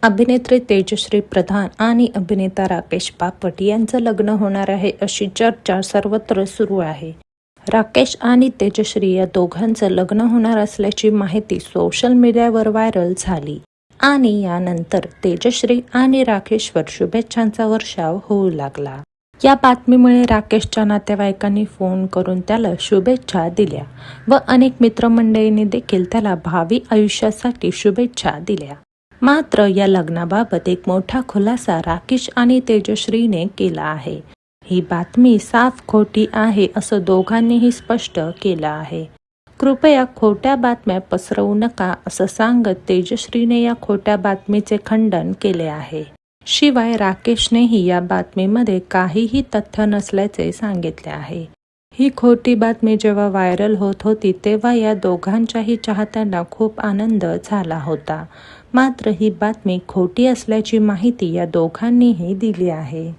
अभिनेत्री तेजश्री प्रधान आणि अभिनेता राकेश बापट यांचं लग्न होणार आहे अशी चर्चा सर्वत्र सुरू आहे. राकेश आणि तेजश्री या दोघांचं लग्न होणार असल्याची माहिती सोशल मीडियावर व्हायरल झाली आणि यानंतर तेजश्री आणि राकेशवर शुभेच्छांचा वर्षाव होऊ लागला. या बातमीमुळे राकेशच्या नातेवाईकांनी फोन करून त्याला शुभेच्छा दिल्या व अनेक मित्रमंडळींनी देखील त्याला भावी आयुष्यासाठी शुभेच्छा दिल्या. मात्र या लग्नाबाबत एक मोठा खुलासा राकेश आणि तेजश्रीने केला आहे. ही बातमी साफ खोटी आहे असं दोघांनीही स्पष्ट केलं आहे. कृपया खोट्या बातम्या पसरवू नका असं सांगत तेजश्रीने या खोट्या बातमीचे खंडन केले आहे. शिवाय राकेशनेही या बातमीमध्ये काहीही तथ्य नसल्याचे सांगितले आहे. ही खोटी बातमी जेव्हा व्हायरल होत होती तेव्हा या दोघांच्याही चाहत्यांना खूप आनंद झाला होता. मात्र ही बातमी खोटी असल्याची माहिती या दोघांनीही दिली आहे.